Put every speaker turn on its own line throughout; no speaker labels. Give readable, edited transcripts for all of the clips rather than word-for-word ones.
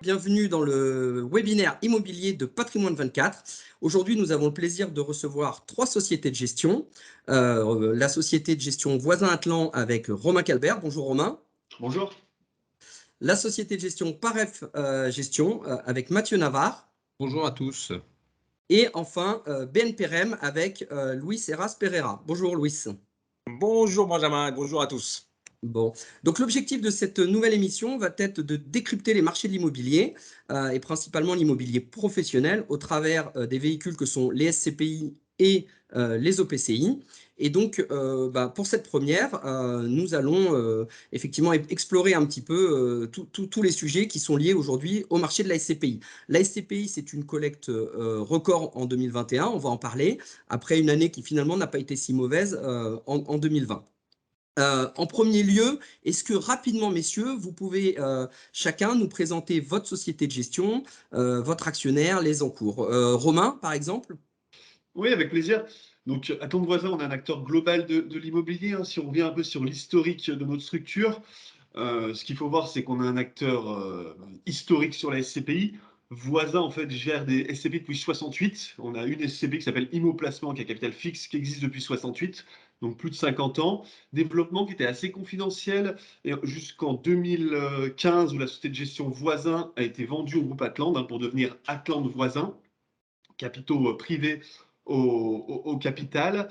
bienvenue dans le webinaire immobilier de Patrimoine 24. Aujourd'hui, nous avons le plaisir de recevoir trois sociétés de gestion. La société de gestion Voisin Atlan avec Romain Calbert. Bonjour Romain.
Bonjour.
La société de gestion Paref Gestion avec Mathieu Navarre.
Bonjour à tous.
Et enfin, BNP Paribas avec Luis Heras Pereira. Bonjour Luis.
Bonjour Benjamin, bonjour à tous.
Bon, donc l'objectif de cette nouvelle émission va être de décrypter les marchés de l'immobilier et principalement l'immobilier professionnel au travers des véhicules que sont les SCPI et les OPCI. Et donc, pour cette première, nous allons effectivement explorer un petit peu tous les sujets qui sont liés aujourd'hui au marché de la SCPI. La SCPI, c'est une collecte record en 2021, on va en parler, après une année qui finalement n'a pas été si mauvaise en 2020. En premier lieu, est-ce que rapidement, messieurs, vous pouvez chacun nous présenter votre société de gestion, votre actionnaire, les encours. Romain, par exemple?
Oui, avec plaisir. Donc, Atlan Voisin, on est un acteur global de l'immobilier. Si on revient un peu sur l'historique de notre structure, ce qu'il faut voir, c'est qu'on a un acteur historique sur la SCPI. Voisin, en fait, gère des SCPI depuis 68. On a une SCPI qui s'appelle Immo Placement, qui a capital fixe, qui existe depuis 68, donc plus de 50 ans. Développement qui était assez confidentiel jusqu'en 2015, où la société de gestion Voisin a été vendue au groupe Atlan pour devenir Atlan Voisin, capitaux privés au capital.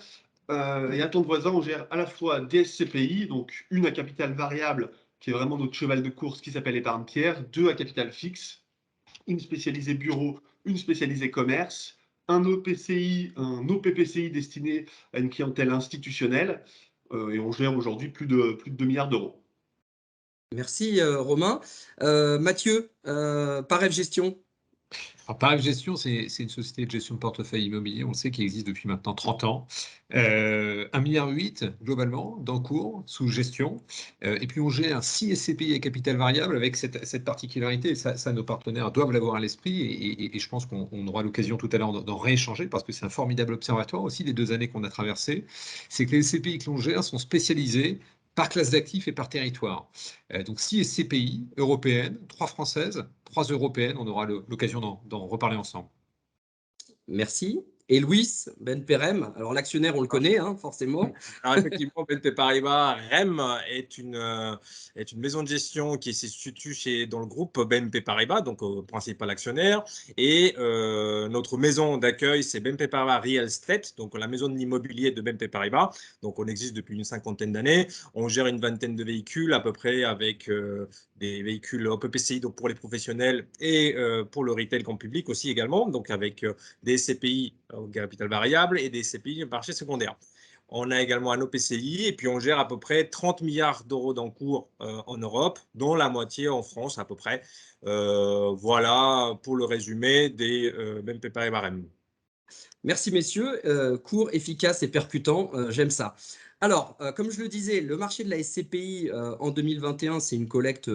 Et Atlan Voisin, on gère à la fois des SCPI, donc une à capital variable, qui est vraiment notre cheval de course, qui s'appelle Épargne Pierre, deux à capital fixe, une spécialisée bureau, une spécialisée commerce, un OPCI, un OPPCI destiné à une clientèle institutionnelle, et on gère aujourd'hui plus de 2 milliards d'euros.
Merci Romain. Mathieu, Paref Gestion.
Alors, Paref Gestion, c'est une société de gestion de portefeuille immobilier, on le sait, qui existe depuis maintenant 30 ans. 1,8 milliard globalement d'encours sous gestion. Et puis on gère 6 SCPI à capital variable avec cette particularité, et ça nos partenaires doivent l'avoir à l'esprit, et je pense qu'on aura l'occasion tout à l'heure d'en rééchanger, parce que c'est un formidable observatoire aussi des 2 années qu'on a traversées. C'est que les SCPI que l'on gère sont spécialisés par classe d'actifs et par territoire. Donc 6 SCPI européennes, 3 françaises, 3 européennes, on aura l'occasion d'en reparler ensemble.
Merci. Et Luis, BNP Paribas, alors l'actionnaire, on le connaît, forcément.
Alors effectivement, BNP Paribas REM est une maison de gestion qui se situe dans le groupe BNP Paribas, donc principal actionnaire. Et notre maison d'accueil, c'est BNP Paribas Real Estate, donc la maison de l'immobilier de BNP Paribas. Donc on existe depuis une 50aine d'années. On gère une 20aine de véhicules à peu près, avec des véhicules OPPCI, donc pour les professionnels, et pour le retail grand public aussi également, donc avec des SCPI au capital variable et des SCPI au marché secondaire. On a également un OPCI et puis on gère à peu près 30 milliards d'euros d'encours en Europe, dont la moitié en France à peu près. Voilà pour le résumé des BNP Paribas REM.
Merci messieurs, court, efficace et percutant, j'aime ça. Alors, comme je le disais, le marché de la SCPI en 2021, c'est une collecte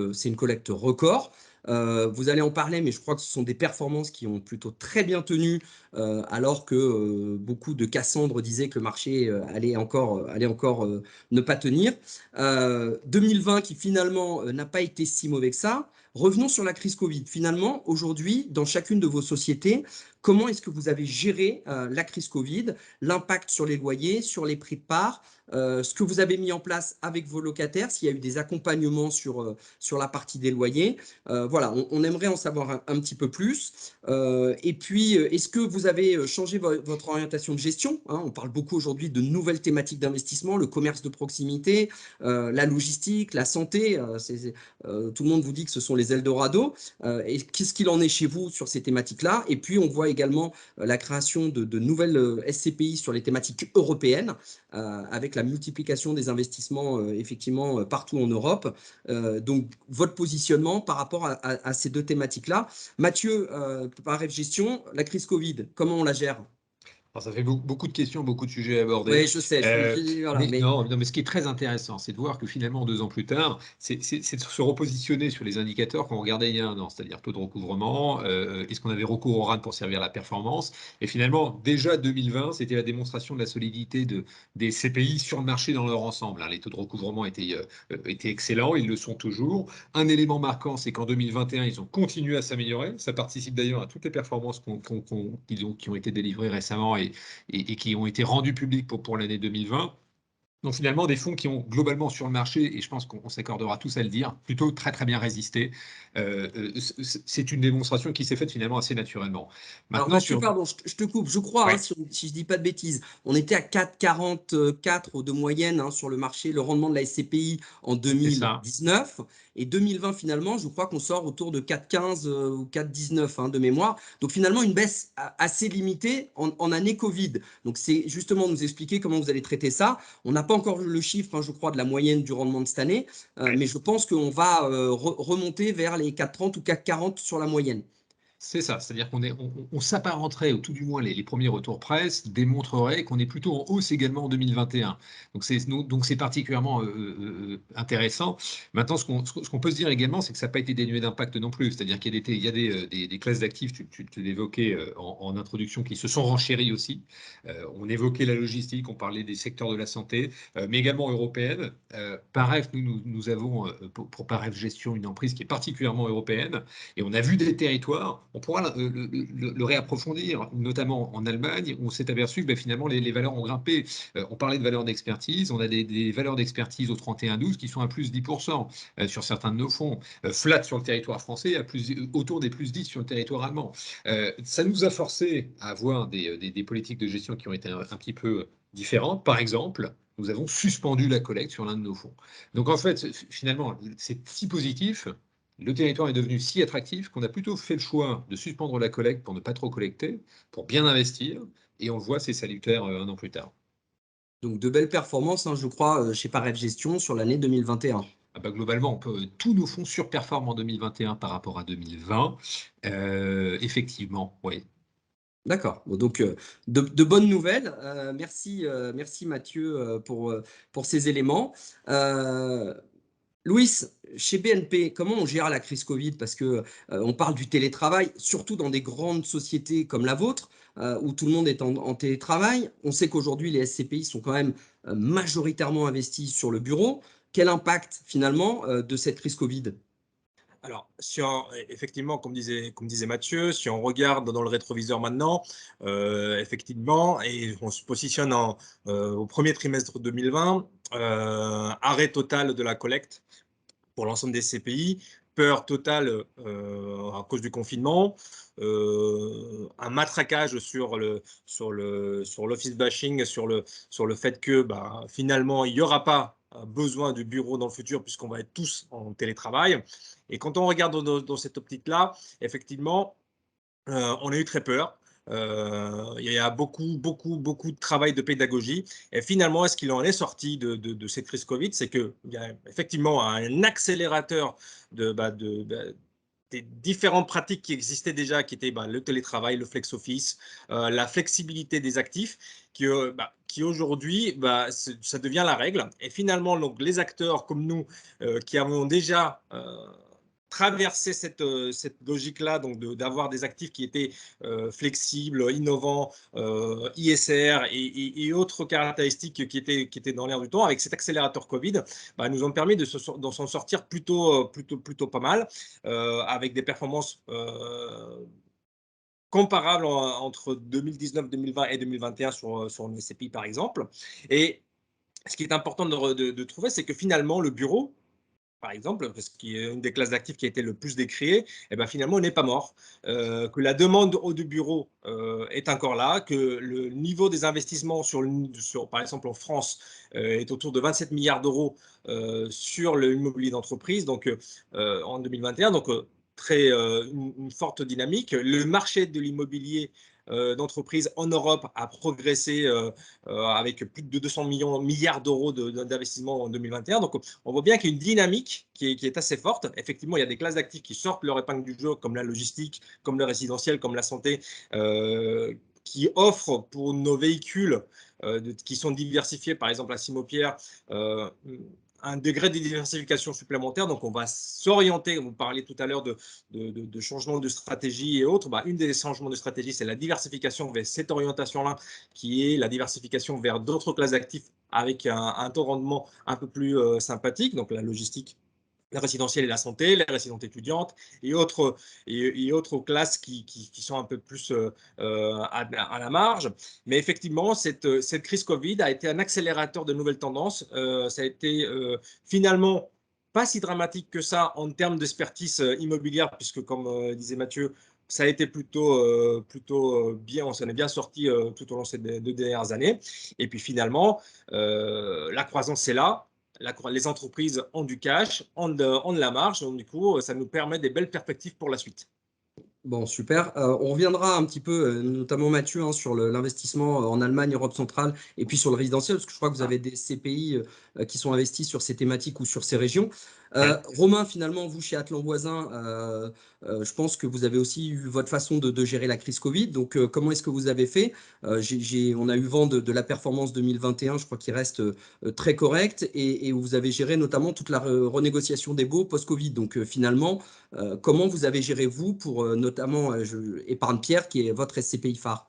record. Vous allez en parler, mais je crois que ce sont des performances qui ont plutôt très bien tenu, alors que beaucoup de Cassandre disaient que le marché allait encore ne pas tenir. 2020 qui finalement n'a pas été si mauvais que ça. Revenons sur la crise Covid. Finalement, aujourd'hui, dans chacune de vos sociétés, comment est-ce que vous avez géré la crise Covid, l'impact sur les loyers, sur les prix de part, ce que vous avez mis en place avec vos locataires, s'il y a eu des accompagnements sur la partie des loyers. Voilà, on aimerait en savoir un petit peu plus. Et puis, est-ce que vous avez changé votre orientation de gestion, on parle beaucoup aujourd'hui de nouvelles thématiques d'investissement, le commerce de proximité, la logistique, la santé. Tout le monde vous dit que ce sont les Eldorado. Et qu'est-ce qu'il en est chez vous sur ces thématiques-là? Et puis, on voit également la création de nouvelles SCPI sur les thématiques européennes, avec la multiplication des investissements effectivement partout en Europe. Donc, votre positionnement par rapport à ces deux thématiques-là. Mathieu, Paref Gestion, la crise Covid, comment on la gère?
Alors, ça fait beaucoup de questions, beaucoup de sujets à aborder.
Oui, je sais. Voilà, mais...
Non, mais ce qui est très intéressant, c'est de voir que finalement, 2 ans plus tard, c'est de se repositionner sur les indicateurs qu'on regardait il y a un an, c'est-à-dire taux de recouvrement, est-ce qu'on avait recours au RAN pour servir la performance. Et finalement, déjà 2020, c'était la démonstration de la solidité des CPI sur le marché dans leur ensemble. Les taux de recouvrement étaient excellents, ils le sont toujours. Un élément marquant, c'est qu'en 2021, ils ont continué à s'améliorer. Ça participe d'ailleurs à toutes les performances qui ont été délivrées récemment et qui ont été rendus publics pour l'année 2020. Donc finalement, des fonds qui ont globalement sur le marché, et je pense qu'on s'accordera tous à le dire, plutôt très bien résisté. C'est une démonstration qui s'est faite finalement assez naturellement.
Alors Mathieu, pardon, je te coupe. Je crois,
ouais.
si je ne dis pas de bêtises, on était à 4,44 de moyenne sur le marché, le rendement de la SCPI en 2019. Et 2020, finalement, je crois qu'on sort autour de 4,15 ou 4,19 de mémoire. Donc finalement, une baisse assez limitée en année Covid. Donc c'est justement nous expliquer comment vous allez traiter ça. On n'a pas encore le chiffre, je crois, de la moyenne du rendement de cette année, mais je pense qu'on va remonter vers les 4,30 ou 4,40 sur la moyenne.
C'est ça, c'est-à-dire qu'on s'apparenterait, ou tout du moins les premiers retours presse démontreraient qu'on est plutôt en hausse également en 2021. Donc c'est particulièrement intéressant. Maintenant, ce qu'on peut se dire également, c'est que ça n'a pas été dénué d'impact non plus. C'est-à-dire qu'il y a des classes d'actifs, tu l'évoquais en introduction, qui se sont renchéries aussi. On évoquait la logistique, on parlait des secteurs de la santé, mais également européenne. Paref, nous avons pour Paref Gestion une emprise qui est particulièrement européenne, et on a vu des territoires. On pourra le réapprofondir, notamment en Allemagne, où on s'est aperçu que finalement les valeurs ont grimpé. On parlait de valeurs d'expertise, on a des valeurs d'expertise au 31-12 qui sont à plus 10% sur certains de nos fonds, flat sur le territoire français, autour des plus 10 sur le territoire allemand. Ça nous a forcé à avoir des politiques de gestion qui ont été un petit peu différentes. Par exemple, nous avons suspendu la collecte sur l'un de nos fonds. Donc en fait, finalement, c'est si positif. Le territoire est devenu si attractif qu'on a plutôt fait le choix de suspendre la collecte pour ne pas trop collecter, pour bien investir, et on le voit, c'est salutaire 1 an plus tard.
Donc de belles performances, je crois, chez Paref Gestion sur l'année 2021.
Globalement, tous nos fonds surperforment en 2021 par rapport à 2020. Effectivement, oui.
D'accord. Donc, de bonnes nouvelles. Merci Mathieu pour ces éléments. Louis, chez BNP, comment on gère la crise Covid? Parce que on parle du télétravail, surtout dans des grandes sociétés comme la vôtre, où tout le monde est en télétravail. On sait qu'aujourd'hui, les SCPI sont quand même majoritairement investis sur le bureau. Quel impact, finalement, de cette crise Covid?
Alors, effectivement, comme disait Mathieu, si on regarde dans le rétroviseur maintenant, effectivement, et on se positionne au premier trimestre 2020, arrêt total de la collecte pour l'ensemble des CPI, peur totale à cause du confinement, un matraquage sur l'office bashing, sur le fait que finalement il n'y aura pas besoin de bureau dans le futur puisqu'on va être tous en télétravail. Et quand on regarde dans cette optique-là, effectivement, on a eu très peur. Il y a beaucoup de travail de pédagogie. Et finalement, ce qu'il en est sorti de cette crise Covid, c'est qu'il y a effectivement un accélérateur des différentes pratiques qui existaient déjà, qui étaient le télétravail, le flex office, la flexibilité des actifs, qui aujourd'hui, ça devient la règle. Et finalement, donc, les acteurs comme nous, qui avons déjà traverser cette logique-là, donc d'avoir des actifs qui étaient flexibles, innovants, ISR et autres caractéristiques qui étaient dans l'air du temps, avec cet accélérateur Covid, nous ont permis de s'en sortir plutôt pas mal, avec des performances comparables entre 2019, 2020 et 2021 sur le SCPI, par exemple. Et ce qui est important de trouver, c'est que finalement, le bureau, par exemple, parce qu'il y a une des classes d'actifs qui a été le plus décriée, finalement, on n'est pas mort. Que la demande de bureau est encore là, que le niveau des investissements par exemple en France, est autour de 27 milliards d'euros sur l'immobilier d'entreprise, donc en 2021, donc une forte dynamique. Le marché de l'immobilier d'entreprise en Europe a progressé avec plus de 200 milliards d'euros d'investissement en 2021. Donc, on voit bien qu'il y a une dynamique qui est assez forte. Effectivement, il y a des classes d'actifs qui sortent leur épingle du jeu, comme la logistique, comme le résidentiel, comme la santé, qui offre pour nos véhicules qui sont diversifiés, par exemple à Simopierre, un degré de diversification supplémentaire. Donc, on va s'orienter, vous parliez tout à l'heure de changement de stratégie et autres. Une des changements de stratégie, c'est la diversification vers cette orientation-là, qui est la diversification vers d'autres classes d'actifs avec un taux de rendement un peu plus sympathique, donc la logistique, la résidentielle et la santé, les résidentes étudiantes et autres classes qui sont un peu plus à la marge. Mais effectivement, cette crise Covid a été un accélérateur de nouvelles tendances. Ça a été finalement pas si dramatique que ça en termes d'expertise immobilière, puisque comme disait Mathieu, ça a été plutôt bien, on s'en est bien sorti tout au long de ces 2 dernières années. Et puis finalement, la croissance c'est là. Les entreprises ont du cash, ont de la marge, donc du coup, ça nous permet des belles perspectives pour la suite.
Bon, super. On reviendra un petit peu, notamment Mathieu, hein, sur l'investissement en Allemagne, Europe centrale, et puis sur le résidentiel, parce que je crois que vous avez des CPI qui sont investis sur ces thématiques ou sur ces régions. Romain, finalement, vous, chez Atlan Voisin, je pense que vous avez aussi eu votre façon de gérer la crise Covid. Donc, comment est-ce que vous avez fait? On a eu vent de la performance 2021, je crois qu'il reste très correct, et vous avez géré notamment toute la renégociation des baux post-Covid. Donc, finalement, comment vous avez géré, vous, pour notamment Épargne Pierre, qui est votre SCPI phare?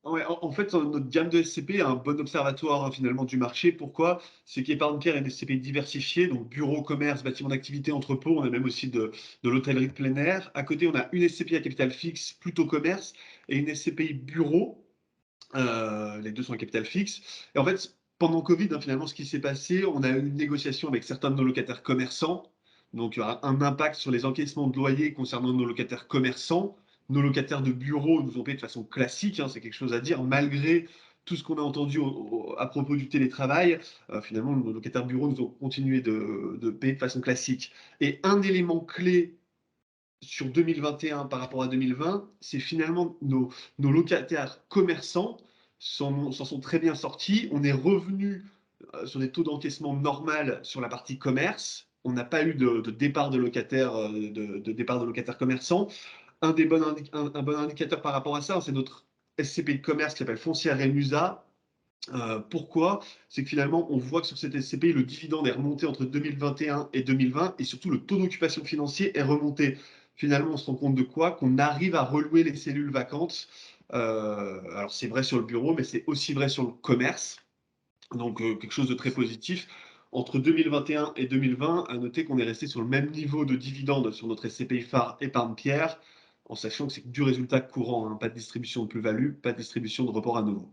Ouais, en fait, notre gamme de SCP est un bon observatoire finalement du marché. Pourquoi? C'est qu'Épargne Pierre est une SCPI diversifiée, donc bureau, commerce, bâtiment d'activité, entrepôt. On a même aussi de l'hôtellerie de plein air. À côté, on a une SCPI à capital fixe, plutôt commerce, et une SCPI bureau. Les deux sont à capital fixe. Et en fait, pendant Covid, finalement, ce qui s'est passé, on a eu une négociation avec certains de nos locataires commerçants. Donc, il y aura un impact sur les encaissements de loyers concernant nos locataires commerçants. Nos locataires de bureau nous ont payé de façon classique, c'est quelque chose à dire, malgré tout ce qu'on a entendu à propos du télétravail. Finalement, nos locataires bureaux nous ont continué de payer de façon classique. Et un élément clé sur 2021 par rapport à 2020, c'est finalement nos locataires commerçants s'en sont très bien sortis. On est revenu sur des taux d'encaissement normal sur la partie commerce. On n'a pas eu de départ de locataires, départ de locataires commerçants. Un bon indicateur par rapport à ça, c'est notre SCPI de commerce qui s'appelle Foncière Remusa. Pourquoi? C'est que finalement, on voit que sur cette SCPI, le dividende est remonté entre 2021 et 2020 et surtout le taux d'occupation financier est remonté. Finalement, on se rend compte de quoi? Qu'on arrive à relouer les cellules vacantes. Alors, c'est vrai sur le bureau, mais c'est aussi vrai sur le commerce. Donc, quelque chose de très positif. Entre 2021 et 2020, à noter qu'on est resté sur le même niveau de dividende sur notre SCPI phare Épargne Pierre, en sachant que c'est du résultat courant, pas de distribution de plus-value, pas de distribution de report à nouveau.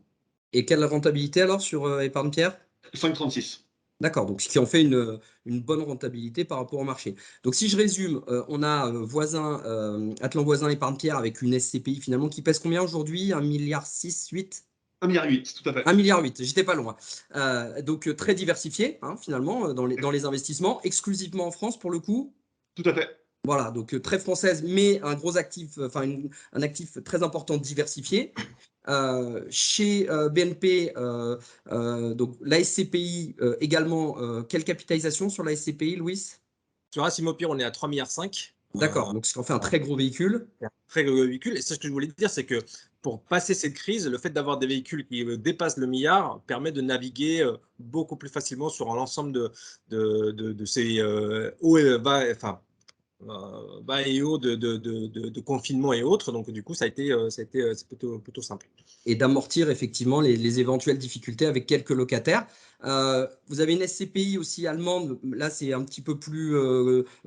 Et quelle rentabilité alors sur Épargne Pierre?
5,36.
D'accord, donc ce qui en fait une bonne rentabilité par rapport au marché. Donc si je résume, on a Atlan Voisin Épargne Pierre avec une SCPI finalement qui pèse combien aujourd'hui? 1,6 milliard, 8?
1,8 milliard, tout à fait.
1,8 milliard, j'étais pas loin. Donc très diversifié finalement dans les investissements, exclusivement en France pour le coup.
Tout à fait.
Voilà, donc très française, mais un gros actif, un actif très important diversifié. Chez BNP, donc la SCPI également, quelle capitalisation sur la SCPI, Louis?
Sur Simopierre, on est à 3,5 milliards.
D'accord, donc ce qui en fait un très gros véhicule.
Très gros véhicule. Et c'est ce que je voulais dire, c'est que pour passer cette crise, le fait d'avoir des véhicules qui dépassent le milliard permet de naviguer beaucoup plus facilement sur l'ensemble de ces hauts et bas, bas et hauts de confinement et autres. Donc, du coup, c'est plutôt simple.
Et d'amortir effectivement les éventuelles difficultés avec quelques locataires. Vous avez une SCPI aussi allemande, là c'est un petit peu plus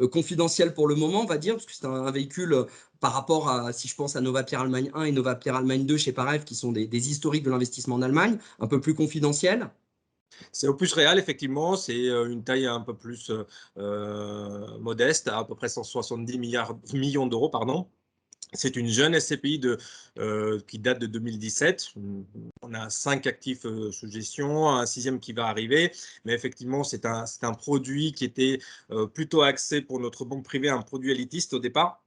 confidentiel pour le moment, on va dire, parce que c'est un véhicule par rapport à, si je pense à Nova Pierre Allemagne 1 et Nova Pierre Allemagne 2 chez Parev, qui sont des historiques de l'investissement en Allemagne, un peu plus confidentiel.
C'est Opus Real, effectivement, c'est une taille un peu plus modeste, à peu près 170 millions d'euros, pardon. C'est une jeune SCPI qui date de 2017. On a 5 actifs sous gestion, un 6e qui va arriver. Mais effectivement, c'est un produit qui était plutôt axé pour notre banque privée, un produit élitiste au départ,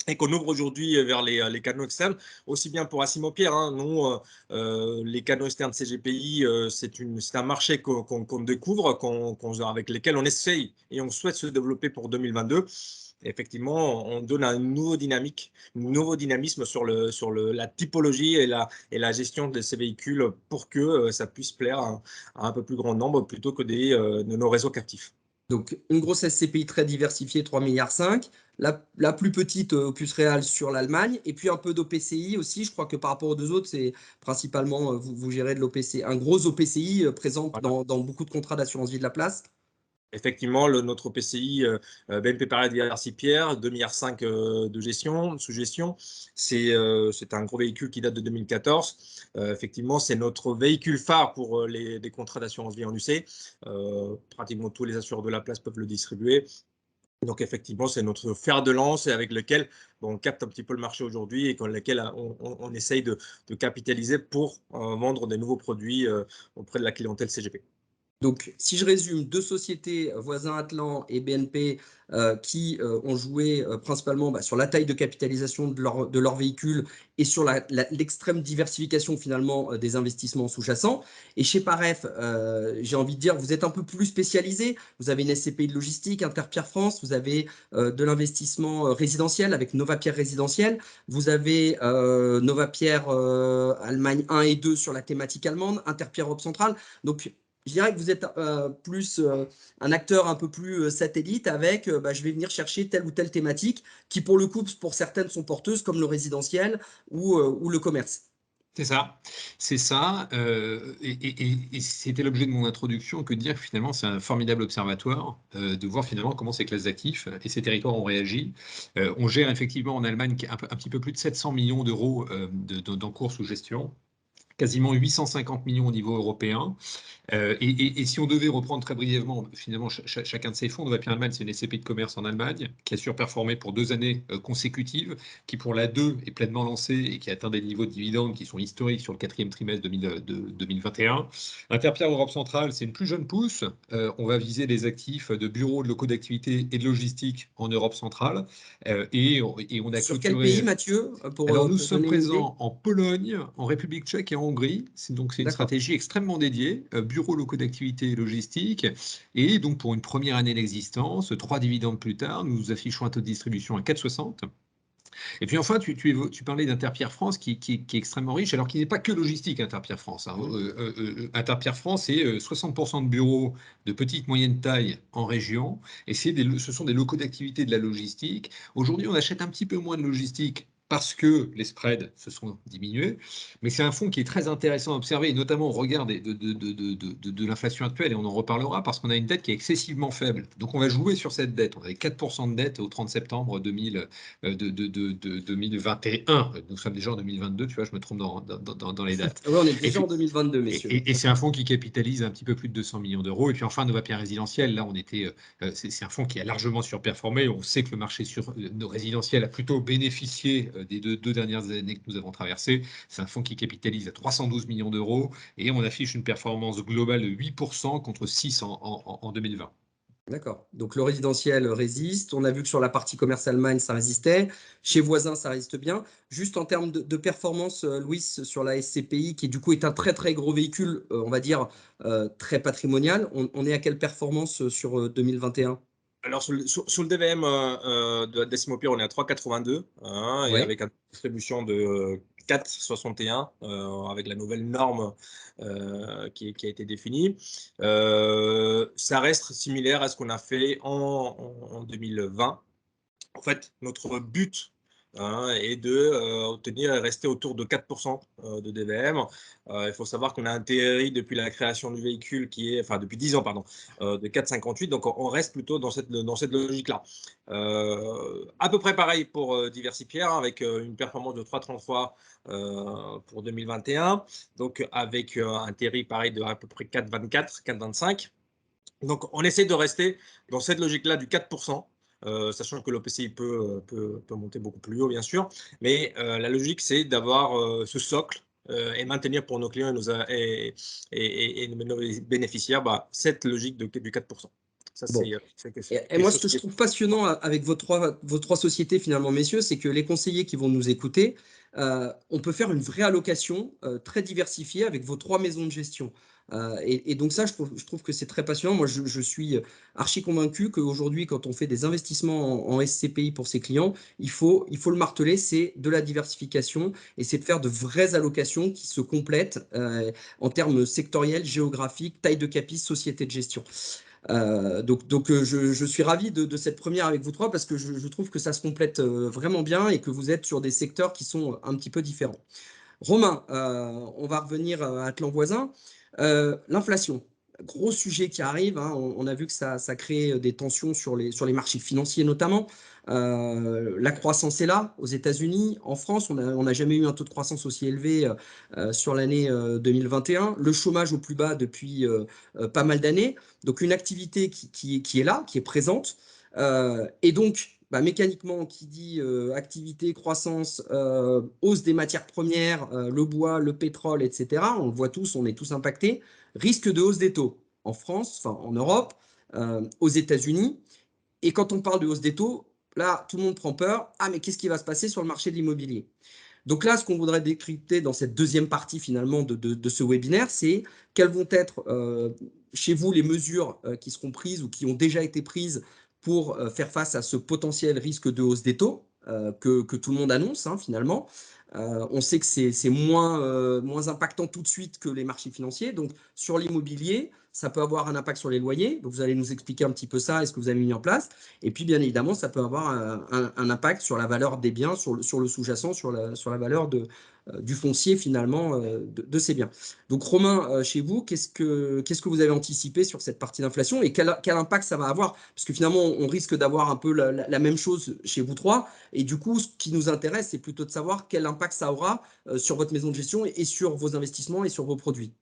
et qu'on ouvre aujourd'hui vers les canaux externes, aussi bien pour Simopierre. Nous, les canaux externes CGPI, c'est un marché qu'on découvre, avec lesquels on essaye et on souhaite se développer pour 2022. effectivement, on donne un nouveau dynamisme sur la typologie et la gestion de ces véhicules pour que ça puisse plaire à un peu plus grand nombre plutôt que de nos réseaux captifs.
Donc, une grosse SCPI très diversifiée, 3,5 milliards. La plus petite opus réal sur l'Allemagne. Et puis un peu d'OPCI aussi. Je crois que par rapport aux deux autres, c'est principalement, vous gérez de l'OPCI. Un gros OPCI présent
Voilà.
dans beaucoup de contrats d'assurance vie de la place.
Effectivement, notre PCI BNP Paribas Diversipierre, 2,5 milliards de gestion, sous gestion, c'est un gros véhicule qui date de 2014. Effectivement, c'est notre véhicule phare pour des contrats d'assurance vie en UC. Pratiquement tous les assureurs de la place peuvent le distribuer. Donc effectivement, c'est notre fer de lance et avec lequel on capte un petit peu le marché aujourd'hui et avec lequel on essaye de capitaliser pour vendre des nouveaux produits auprès de la clientèle CGP.
Donc, si je résume, deux sociétés, Voisin Atlan et BNP, qui ont joué principalement sur la taille de capitalisation de leur véhicule et sur l'extrême diversification finalement des investissements sous-jacents. Et chez Paref, j'ai envie de dire, vous êtes un peu plus spécialisé. Vous avez une SCPI de logistique, Interpierre France, vous avez de l'investissement résidentiel avec Novapierre Résidentiel, vous avez Novapierre Allemagne 1 et 2 sur la thématique allemande, Interpierre Europe Centrale. Donc, je dirais que vous êtes plus un acteur un peu plus satellite avec je vais venir chercher telle ou telle thématique qui, pour le coup, pour certaines sont porteuses comme le résidentiel ou le commerce.
C'est ça. Et c'était l'objet de mon introduction que de dire que finalement, c'est un formidable observatoire de voir finalement comment ces classes d'actifs et ces territoires ont réagi. On gère effectivement en Allemagne un petit peu plus de 700 millions d'euros d'encours sous gestion, quasiment 850 millions au niveau européen. Et si on devait reprendre très brièvement, finalement, chacun de ces fonds, Novapierre Allemagne, c'est une SCPI de commerce en Allemagne qui a surperformé pour 2 années consécutives, qui pour la 2 est pleinement lancée et qui atteint des niveaux de dividendes qui sont historiques sur le 4e trimestre 2021. Interpierre Europe Centrale, c'est une plus jeune pousse. On va viser les actifs de bureaux, de locaux d'activité et de logistique en Europe centrale. Et on a
Sur
clôturé...
quel pays, Mathieu
Alors, nous sommes présents en Pologne, en République tchèque et en Hongrie. Donc, c'est une stratégie extrêmement dédiée, bureaux locaux d'activité et logistique. Et donc, pour une première année d'existence, 3 dividendes plus tard, nous affichons un taux de distribution à 4,60. Et puis enfin, tu parlais d'Interpierre France qui est extrêmement riche, alors qu'il n'est pas que logistique, Interpierre France. Interpierre France, c'est 60% de bureaux de petite, moyenne taille en région, et ce sont des locaux d'activité de la logistique. Aujourd'hui, on achète un petit peu moins de logistique parce que les spreads se sont diminués, mais c'est un fonds qui est très intéressant à observer, et notamment au regard de l'inflation actuelle, et on en reparlera, parce qu'on a une dette qui est excessivement faible. Donc on va jouer sur cette dette. On avait 4% de dette au 30 septembre 2021. Nous sommes déjà en 2022, tu vois, je me trompe dans les dates.
Oui, on est déjà en 2022, messieurs.
Et c'est un fonds qui capitalise un petit peu plus de 200 millions d'euros. Et puis enfin, Novapierre Résidentiel, là, c'est un fonds qui a largement surperformé. On sait que le marché sur nos résidentiels a plutôt bénéficié des deux dernières années que nous avons traversées. C'est un fonds qui capitalise à 312 millions d'euros et on affiche une performance globale de 8% contre 6 en 2020.
D'accord. Donc, le résidentiel résiste. On a vu que sur la partie commerce Allemagne, ça résistait. Chez Voisin, ça résiste bien. Juste en termes de performance, Louis, sur la SCPI, qui du coup est un très, très gros véhicule, on va dire, très patrimonial, on est à quelle performance sur 2021 ?
Alors, sur le DVM de la Decimopire, on est à 3,82 et avec une distribution de 4,61 avec la nouvelle norme qui a été définie. Ça reste similaire à ce qu'on a fait en 2020. En fait, notre but est de obtenir et rester autour de 4% de DVM. Il faut savoir qu'on a un TRI depuis la création du véhicule depuis 10 ans, pardon, de 4,58. Donc, on reste plutôt dans cette logique-là. À peu près pareil pour Diversipierre, avec une performance de 3,33 pour 2021. Donc, avec un TRI pareil de à peu près 4,24, 4,25. Donc, on essaie de rester dans cette logique-là du 4%. Sachant que l'OPCI peut monter beaucoup plus haut, bien sûr. Mais la logique, c'est d'avoir ce socle et maintenir pour nos clients et nos bénéficiaires cette logique du 4%. Ça,
bon. Et moi, ce que je trouve passionnant avec vos trois sociétés, finalement, messieurs, c'est que les conseillers qui vont nous écouter, on peut faire une vraie allocation très diversifiée avec vos 3 maisons de gestion. Et donc ça, je trouve que c'est très passionnant. Moi, je suis archi convaincu qu'aujourd'hui, quand on fait des investissements en SCPI pour ses clients, il faut le marteler, c'est de la diversification et c'est de faire de vraies allocations qui se complètent en termes sectoriels, géographiques, taille de capi, société de gestion. Je suis ravi de cette première avec vous trois parce que je trouve que ça se complète vraiment bien et que vous êtes sur des secteurs qui sont un petit peu différents. Romain, on va revenir à Clan Voisin. L'inflation, gros sujet qui arrive. Hein, on a vu que ça crée des tensions sur les marchés financiers notamment. La croissance est là aux États-Unis. En France, on n'a jamais eu un taux de croissance aussi élevé sur l'année 2021. Le chômage au plus bas depuis pas mal d'années. Donc une activité qui est là, qui est présente. Et donc, mécaniquement, qui dit activité, croissance, hausse des matières premières, le bois, le pétrole, etc., on le voit tous, on est tous impactés, risque de hausse des taux en France, enfin en Europe, aux États-Unis. Et quand on parle de hausse des taux, là, tout le monde prend peur. Ah, mais qu'est-ce qui va se passer sur le marché de l'immobilier? Donc là, ce qu'on voudrait décrypter dans cette deuxième partie finalement de ce webinaire, c'est quelles vont être chez vous les mesures qui seront prises ou qui ont déjà été prises pour faire face à ce potentiel risque de hausse des taux que tout le monde annonce hein, finalement. On sait que c'est moins impactant tout de suite que les marchés financiers. Donc sur l'immobilier, ça peut avoir un impact sur les loyers. Donc vous allez nous expliquer un petit peu ça et ce que vous avez mis en place. Et puis, bien évidemment, ça peut avoir un impact sur la valeur des biens, sur le sous-jacent, sur la valeur du foncier, finalement, de ces biens. Donc, Romain, chez vous, qu'est-ce que vous avez anticipé sur cette partie d'inflation et quel impact ça va avoir? Parce que finalement, on risque d'avoir un peu la même chose chez vous trois. Et du coup, ce qui nous intéresse, c'est plutôt de savoir quel impact ça aura sur votre maison de gestion et sur vos investissements et sur vos produits.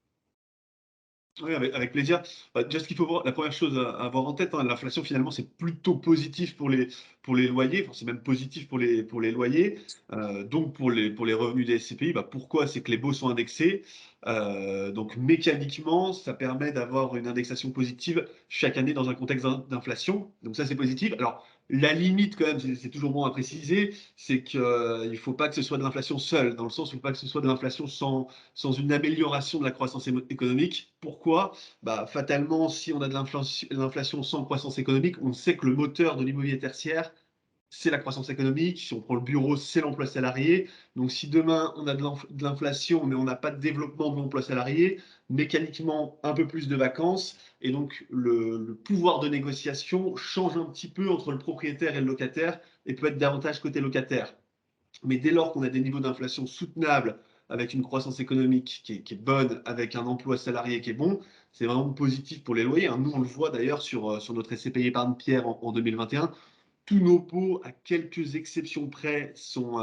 Oui, avec plaisir. Déjà, ce qu'il faut voir, la première chose à avoir en tête, hein, l'inflation, finalement, c'est plutôt positif pour les loyers. Enfin, c'est même positif pour les loyers. Donc, pour les revenus des SCPI, pourquoi? C'est que les baux sont indexés. Donc, mécaniquement, ça permet d'avoir une indexation positive chaque année dans un contexte d'inflation. Donc, ça, c'est positif. Alors, la limite, quand même, c'est toujours bon à préciser, c'est qu'il ne faut pas que ce soit de l'inflation seule, dans le sens où il ne faut pas que ce soit de l'inflation sans une amélioration de la croissance économique. Pourquoi? Fatalement, si on a de l'inflation sans croissance économique, on sait que le moteur de l'immobilier tertiaire, c'est la croissance économique. Si on prend le bureau, c'est l'emploi salarié. Donc, si demain, on a de l'inflation, mais on n'a pas de développement de l'emploi salarié, mécaniquement, un peu plus de vacances. Et donc, le pouvoir de négociation change un petit peu entre le propriétaire et le locataire et peut être davantage côté locataire. Mais dès lors qu'on a des niveaux d'inflation soutenables, avec une croissance économique qui est bonne, avec un emploi salarié qui est bon, c'est vraiment positif pour les loyers. Hein. Nous, on le voit d'ailleurs sur notre SCPI épargne pierre en 2021. Tous nos baux, à quelques exceptions près, sont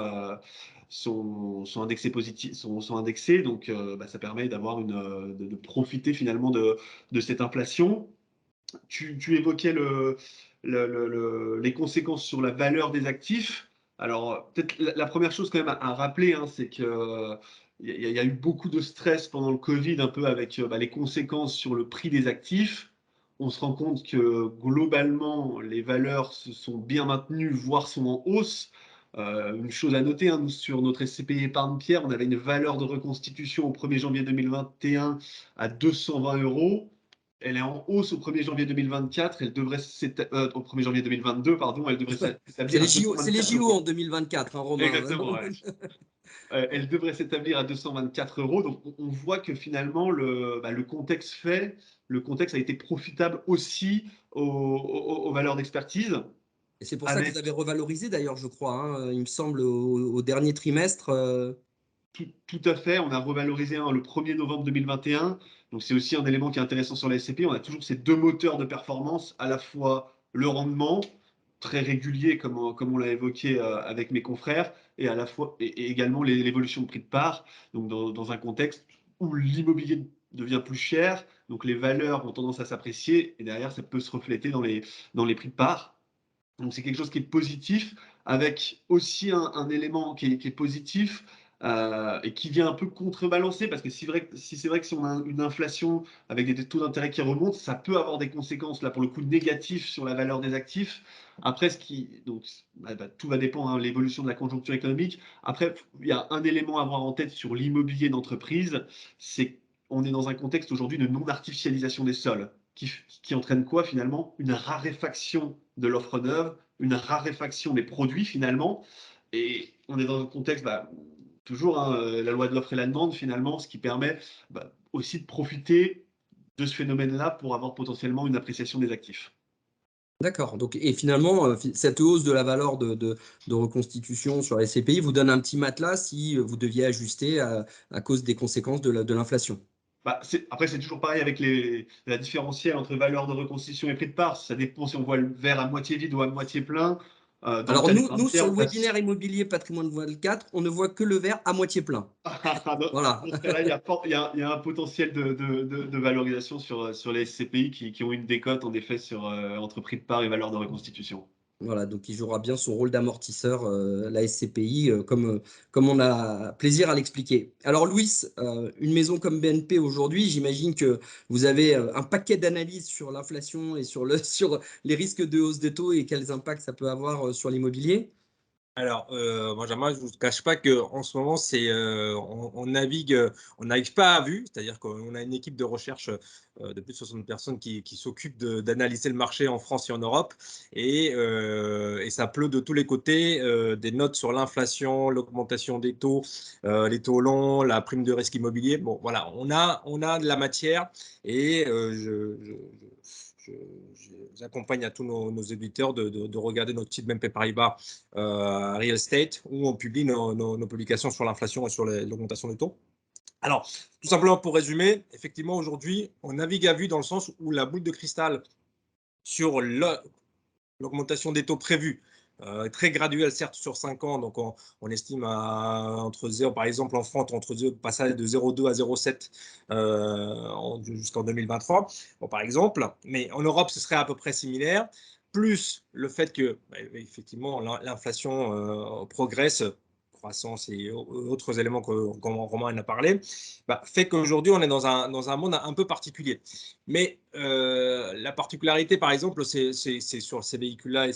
indexés positifs, sont indexés. Donc, ça permet d'avoir de profiter finalement de cette inflation. Tu évoquais les conséquences sur la valeur des actifs. Alors, peut-être la première chose quand même à rappeler, hein, c'est qu'il y a eu beaucoup de stress pendant le Covid, un peu avec les conséquences sur le prix des actifs. On se rend compte que globalement, les valeurs se sont bien maintenues, voire sont en hausse. Une chose à noter, hein, nous, sur notre SCPI épargne pierre, on avait une valeur de reconstitution au 1er janvier 2021 à 220 euros. Elle est en hausse au 1er janvier 2024. Elle devrait au 1er janvier 2022, pardon, elle devrait
C'est
s'établir à
les
224
JO
euros.
en 2024, hein, Romain.
Exactement, ouais. Elle devrait s'établir à 224 euros. Donc, on voit que finalement, le contexte le contexte a été profitable aussi aux valeurs d'expertise.
Et c'est pour ça que vous
Avec
avez revalorisé d'ailleurs, je crois, hein, il me semble, au dernier trimestre.
tout à fait, on a revalorisé le 1er novembre 2021. Donc, c'est aussi un élément qui est intéressant sur la SCP. On a toujours ces deux moteurs de performance, à la fois le rendement, très régulier, comme on l'a évoqué avec mes confrères, et à la fois et également l'évolution de prix de part. Donc, dans un contexte où l'immobilier devient plus cher, donc les valeurs ont tendance à s'apprécier, et derrière, ça peut se refléter dans les prix de part. Donc, c'est quelque chose qui est positif, avec aussi un élément qui est positif et qui vient un peu contrebalancer, parce que si c'est vrai que si on a une inflation avec des taux d'intérêt qui remontent, ça peut avoir des conséquences, là, pour le coup, négatives sur la valeur des actifs. Après, tout va dépendre de l'évolution de la conjoncture économique. Après, il y a un élément à avoir en tête sur l'immobilier d'entreprise, c'est on est dans un contexte aujourd'hui de non-artificialisation des sols, qui entraîne quoi finalement? Une raréfaction de l'offre neuve, une raréfaction des produits finalement. Et on est dans un contexte, toujours la loi de l'offre et la demande finalement, ce qui permet aussi de profiter de ce phénomène-là pour avoir potentiellement une appréciation des actifs.
D'accord. Donc, et finalement, cette hausse de la valeur de reconstitution sur les SCPI vous donne un petit matelas si vous deviez ajuster à cause des conséquences de l'inflation.
Après, c'est toujours pareil avec la différentielle entre valeur de reconstitution et prix de part. Ça dépend si on voit le verre à moitié vide ou à moitié plein. Dans le
Alors,
cas des
nous, sur
termes,
le webinaire immobilier Patrimoine 24, on ne voit que le verre à moitié plein. Voilà.
dans ce cas-là, il y a un potentiel de valorisation sur les SCPI qui ont une décote, en effet, entre prix de part et valeur de reconstitution.
Voilà, donc il jouera bien son rôle d'amortisseur, la SCPI, comme on a plaisir à l'expliquer. Alors Louis, une maison comme BNP aujourd'hui, j'imagine que vous avez un paquet d'analyses sur l'inflation et sur les risques de hausse des taux et quels impacts ça peut avoir sur l'immobilier.
Alors, Benjamin, je ne vous cache pas qu'en ce moment, on navigue, on n'arrive pas à vue, c'est-à-dire qu'on a une équipe de recherche de plus de 60 personnes qui s'occupe d'analyser le marché en France et en Europe, et ça pleut de tous les côtés, des notes sur l'inflation, l'augmentation des taux, les taux longs, la prime de risque immobilier. Bon, voilà, on a de la matière, et j'accompagne à tous nos éditeurs de regarder notre site BNP Paribas Real Estate, où on publie nos publications sur l'inflation et sur l'augmentation des taux. Alors, tout simplement pour résumer, effectivement, aujourd'hui, on navigue à vue dans le sens où la boule de cristal sur l'augmentation des taux prévus, très graduelle, certes, sur 5 ans, donc on estime entre 0, par exemple en France, passage de 0,2 à 0,7 jusqu'en 2023, bon, par exemple, mais en Europe, ce serait à peu près similaire, plus le fait que, effectivement, l'inflation progresse, croissance et autres éléments comme Romain en a parlé, fait qu'aujourd'hui, on est dans un monde un peu particulier. Mais la particularité, par exemple, c'est sur ces véhicules-là et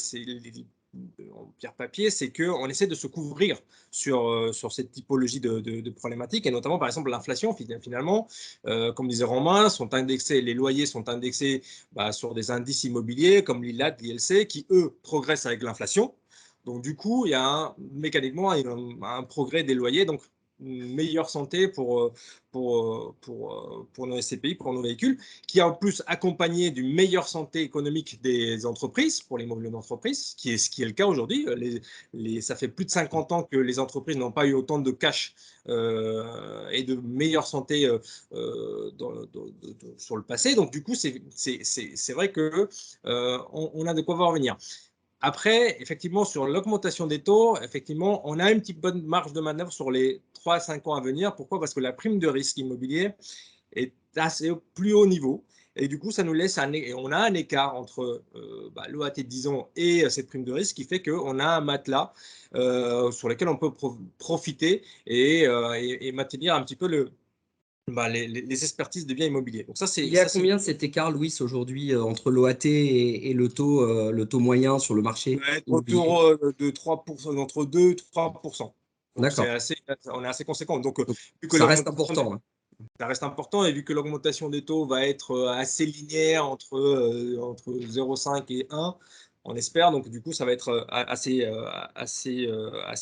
en pierre-papier, c'est qu'on essaie de se couvrir sur cette typologie de problématiques, et notamment, par exemple, l'inflation, finalement, comme disait Romain, les loyers sont indexés sur des indices immobiliers comme l'ILAT, l'ILC, qui, eux, progressent avec l'inflation. Donc, du coup, il y a mécaniquement un progrès des loyers, donc une meilleure santé pour nos SCPI, pour nos véhicules, qui est en plus accompagné d'une meilleure santé économique des entreprises, pour l'immobilier d'entreprise, ce qui est le cas aujourd'hui. Ça fait plus de 50 ans que les entreprises n'ont pas eu autant de cash et de meilleure santé sur le passé. Donc, du coup, c'est vrai qu'on a de quoi voir venir. Après, effectivement, sur l'augmentation des taux, effectivement, on a une petite bonne marge de manœuvre sur les 3 à 5 ans à venir. Pourquoi? Parce que la prime de risque immobilier est assez plus haut niveau. Et du coup, ça nous laisse on a un écart entre l'OAT de 10 ans et cette prime de risque qui fait qu'on a un matelas sur lequel on peut profiter et maintenir un petit peu les expertises de biens immobiliers. Donc
Il y a combien cet écart, Louis, aujourd'hui, entre l'OAT et le taux moyen sur le marché immobilier?
autour de 3%, entre 2 et 3%. Donc,
D'accord.
on est assez conséquent. Donc, vu que
Ça reste important.
ça reste important, et vu que l'augmentation des taux va être assez linéaire entre 0,5 et 1, on espère. Donc, du coup, ça va être assez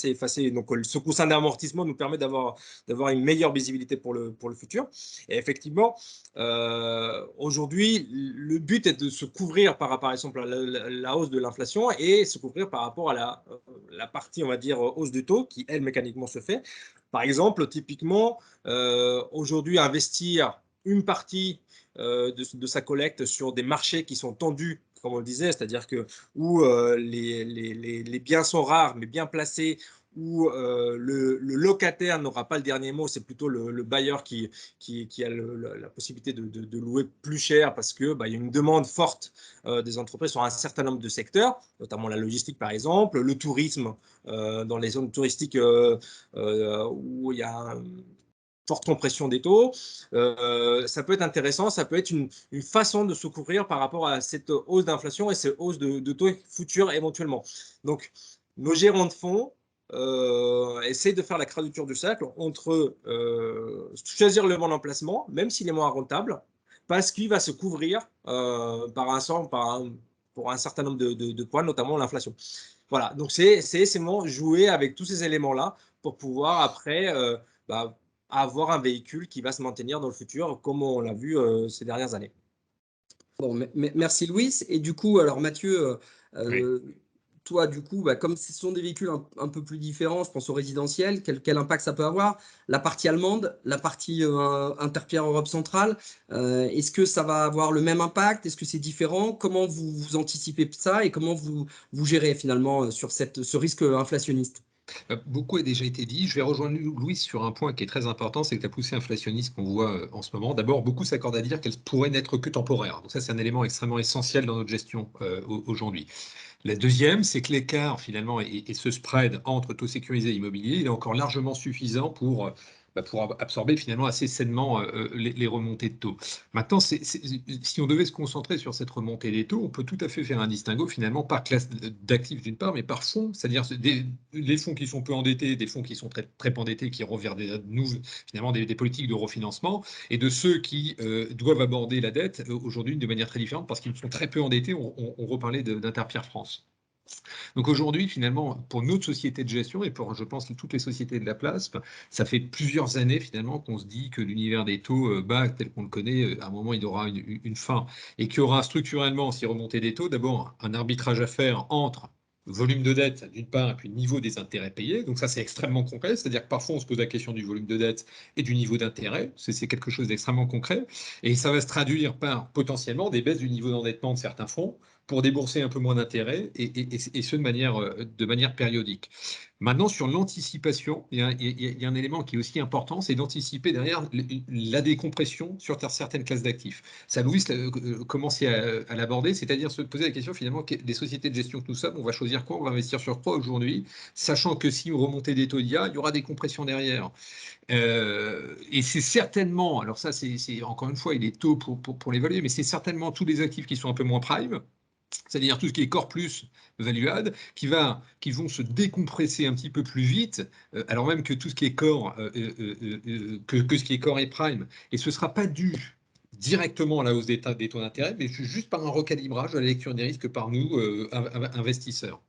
effacé. Donc, ce coussin d'amortissement nous permet d'avoir une meilleure visibilité pour le futur. Et effectivement, aujourd'hui, le but est de se couvrir par rapport, par exemple, à la hausse de l'inflation, et se couvrir par rapport à la partie, on va dire, hausse du taux qui, elle, mécaniquement se fait. Par exemple, typiquement, aujourd'hui, investir une partie de sa collecte sur des marchés qui sont tendus, comme on le disait, c'est-à-dire que où les biens sont rares mais bien placés, où le locataire n'aura pas le dernier mot, c'est plutôt le bailleur qui a la possibilité de louer plus cher, parce qu'il y a une demande forte des entreprises sur un certain nombre de secteurs, notamment la logistique par exemple, le tourisme, dans les zones touristiques où il y a une forte compression des taux. Ça peut être intéressant, ça peut être une façon de se couvrir par rapport à cette hausse d'inflation et cette hausse de taux futurs éventuellement. Donc, nos gérants de fonds essaie de faire la quadrature du cercle entre choisir le bon emplacement, même s'il est moins rentable, parce qu'il va se couvrir pour un certain nombre de points, notamment l'inflation. Voilà, donc c'est jouer avec tous ces éléments-là pour pouvoir après avoir un véhicule qui va se maintenir dans le futur, comme on l'a vu ces dernières années.
Bon, merci Louis. Et du coup, alors Mathieu,
Oui.
toi, du coup, comme ce sont des véhicules un peu plus différents, je pense au résidentiel, quel impact ça peut avoir? La partie allemande, la partie Interpierre Europe centrale, est-ce que ça va avoir le même impact? Est-ce que c'est différent? Comment vous anticipez ça et comment vous gérez finalement sur ce risque inflationniste?
Beaucoup a déjà été dit. Je vais rejoindre Louis sur un point qui est très important, c'est que la poussée inflationniste qu'on voit en ce moment, d'abord, beaucoup s'accordent à dire qu'elle pourrait n'être que temporaire. Donc ça, c'est un élément extrêmement essentiel dans notre gestion aujourd'hui. La deuxième, c'est que l'écart finalement et ce spread entre taux sécurisé et immobilier, il est encore largement suffisant pour absorber finalement assez sainement les remontées de taux. Maintenant, si on devait se concentrer sur cette remontée des taux, on peut tout à fait faire un distinguo finalement par classe d'actifs d'une part, mais par fonds, c'est-à-dire les fonds qui sont peu endettés, des fonds qui sont très, très peu endettés, qui iront vers finalement des politiques de refinancement, et de ceux qui doivent aborder la dette aujourd'hui de manière très différente parce qu'ils sont très peu endettés. On reparlait d'Interpierre France. Donc aujourd'hui, finalement, pour notre société de gestion et pour, je pense, toutes les sociétés de la place, ça fait plusieurs années finalement qu'on se dit que l'univers des taux bas tel qu'on le connaît, à un moment, il aura une fin et qu'il y aura structurellement, si remonter des taux, d'abord un arbitrage à faire entre volume de dette d'une part et puis niveau des intérêts payés. Donc ça, c'est extrêmement concret, c'est-à-dire que parfois on se pose la question du volume de dette et du niveau d'intérêt. C'est quelque chose d'extrêmement concret et ça va se traduire par potentiellement des baisses du niveau d'endettement de certains fonds pour débourser un peu moins d'intérêts et ce de manière périodique. Maintenant, sur l'anticipation, il y a un élément qui est aussi important, c'est d'anticiper derrière la décompression sur certaines classes d'actifs. Ça, Louis commençait à l'aborder, c'est-à-dire se poser la question finalement des sociétés de gestion que nous sommes, on va choisir quoi, on va investir sur quoi aujourd'hui, sachant que si on remontait des taux il y aura des compressions derrière. Et c'est certainement, alors ça c'est encore une fois, il est tôt pour l'évaluer, mais c'est certainement tous les actifs qui sont un peu moins prime, c'est-à-dire tout ce qui est core plus value add, qui vont se décompresser un petit peu plus vite, alors même que tout ce qui est core, que ce qui est core et prime. Et ce ne sera pas dû directement à la hausse des taux d'intérêt, mais juste par un recalibrage de la lecture des risques par nous, investisseurs.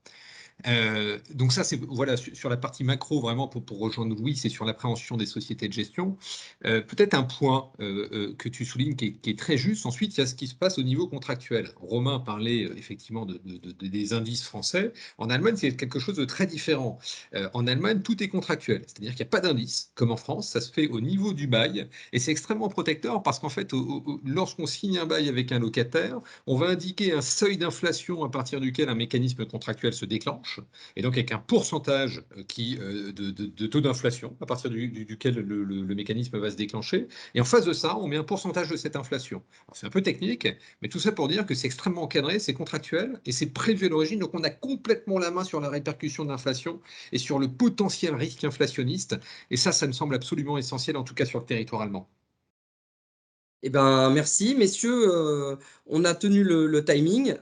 Donc ça, c'est voilà sur la partie macro, vraiment pour rejoindre Louis, c'est sur l'appréhension des sociétés de gestion. Peut-être un point que tu soulignes qui est très juste. Ensuite, il y a ce qui se passe au niveau contractuel. Romain parlait effectivement des indices français. En Allemagne, c'est quelque chose de très différent. En Allemagne, tout est contractuel, c'est-à-dire qu'il n'y a pas d'indice, comme en France, ça se fait au niveau du bail, et c'est extrêmement protecteur parce qu'en fait, lorsqu'on signe un bail avec un locataire, on va indiquer un seuil d'inflation à partir duquel un mécanisme contractuel se déclenche. Et donc avec un pourcentage de taux d'inflation à partir duquel le mécanisme va se déclencher. Et en face de ça, on met un pourcentage de cette inflation. C'est un peu technique, mais tout ça pour dire que c'est extrêmement encadré, c'est contractuel et c'est prévu à l'origine. Donc on a complètement la main sur la répercussion de l'inflation et sur le potentiel risque inflationniste. Et ça me semble absolument essentiel, en tout cas sur le territoire allemand.
Eh ben, merci, messieurs. On a tenu le timing.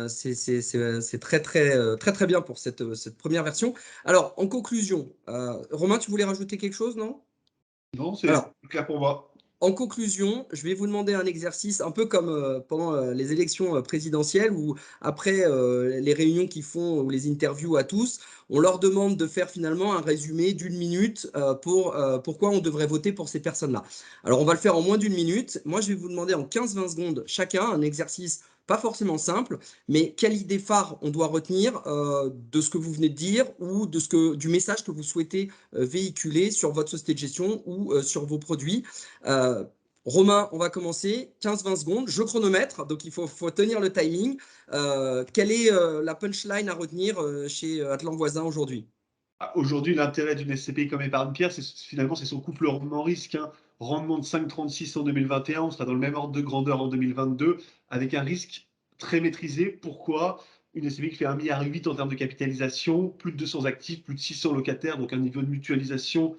C'est très bien pour cette première version. Alors, en conclusion, Romain, tu voulais rajouter quelque chose, non?
Non, c'est
Alors,
clair pour moi.
en conclusion, je vais vous demander un exercice un peu comme pendant les élections présidentielles où après les réunions qu'ils font ou les interviews à tous, on leur demande de faire finalement un résumé d'une minute pour pourquoi on devrait voter pour ces personnes-là. Alors on va le faire en moins d'une minute. Moi, je vais vous demander en 15-20 secondes chacun un exercice pas forcément simple, mais quelle idée phare on doit retenir de ce que vous venez de dire ou du message que vous souhaitez véhiculer sur votre société de gestion ou sur vos produits. Romain, on va commencer, 15-20 secondes, je chronomètre, donc il faut tenir le timing. Quelle est la punchline à retenir chez Atlan Voisin aujourd'hui?
Aujourd'hui, l'intérêt d'une SCPI comme Épargne-Pierre, finalement, c'est son couple rendement-risque. Hein. Rendement de 5,36 en 2021, on sera dans le même ordre de grandeur en 2022, avec un risque très maîtrisé. Pourquoi? Une SCPI qui fait 1,8 milliard en termes de capitalisation, plus de 200 actifs, plus de 600 locataires, donc un niveau de mutualisation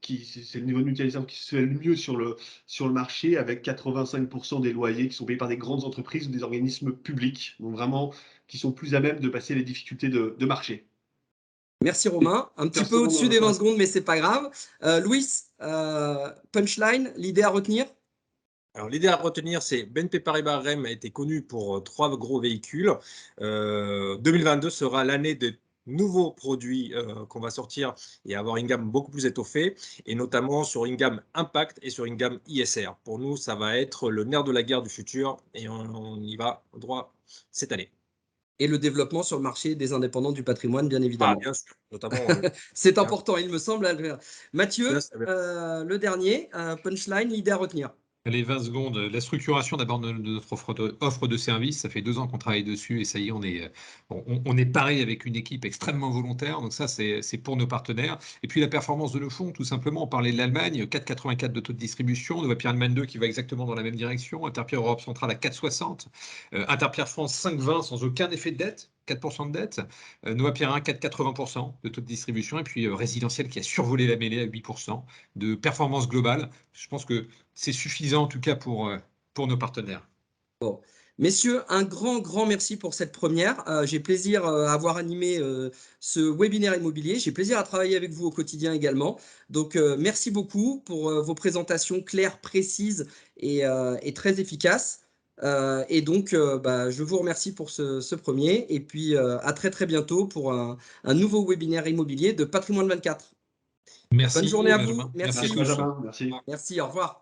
c'est le niveau de mutualisation qui se fait le mieux sur le marché, avec 85% des loyers qui sont payés par des grandes entreprises ou des organismes publics, donc vraiment qui sont plus à même de passer les difficultés de marché.
Merci Romain. Un petit peu au-dessus des 20 secondes, mais c'est pas grave. Louis, punchline, l'idée à retenir?
Alors, l'idée à retenir, c'est BNP Paribas REM a été connu pour 3 gros véhicules. 2022 sera l'année des nouveaux produits qu'on va sortir et avoir une gamme beaucoup plus étoffée, et notamment sur une gamme Impact et sur une gamme ISR. Pour nous, ça va être le nerf de la guerre du futur et on y va droit cette année.
Et le développement sur le marché des indépendants du patrimoine, bien
Ah,
évidemment.
bien sûr, notamment.
C'est
bien
important, il me semble. Mathieu, le dernier, punchline, l'idée à retenir.
Les 20 secondes, la structuration d'abord de notre offre de service, ça fait 2 ans qu'on travaille dessus et ça y est, on est pareil avec une équipe extrêmement volontaire, donc ça c'est pour nos partenaires. Et puis la performance de nos fonds, tout simplement, on parlait de l'Allemagne, 4,84 de taux de distribution, Nova Pierre Allemagne 2 qui va exactement dans la même direction, Interpierre Europe Centrale à 4,60, Interpierre France 5,20 sans aucun effet de dette, 4% de dette, Nova Pierre 1, 4,80% de taux de distribution, et puis résidentiel qui a survolé la mêlée à 8% de performance globale. Je pense que c'est suffisant en tout cas pour nos partenaires.
Bon. Messieurs, un grand merci pour cette première. J'ai plaisir à avoir animé ce webinaire immobilier. J'ai plaisir à travailler avec vous au quotidien également. Donc, merci beaucoup pour vos présentations claires, précises et très efficaces. Et donc, je vous remercie pour ce premier. Et puis, à très bientôt pour un nouveau webinaire immobilier de Patrimoine 24.
Merci.
Bonne journée à
Benjamin.
vous. Merci.
Benjamin. Merci.
Merci, au revoir.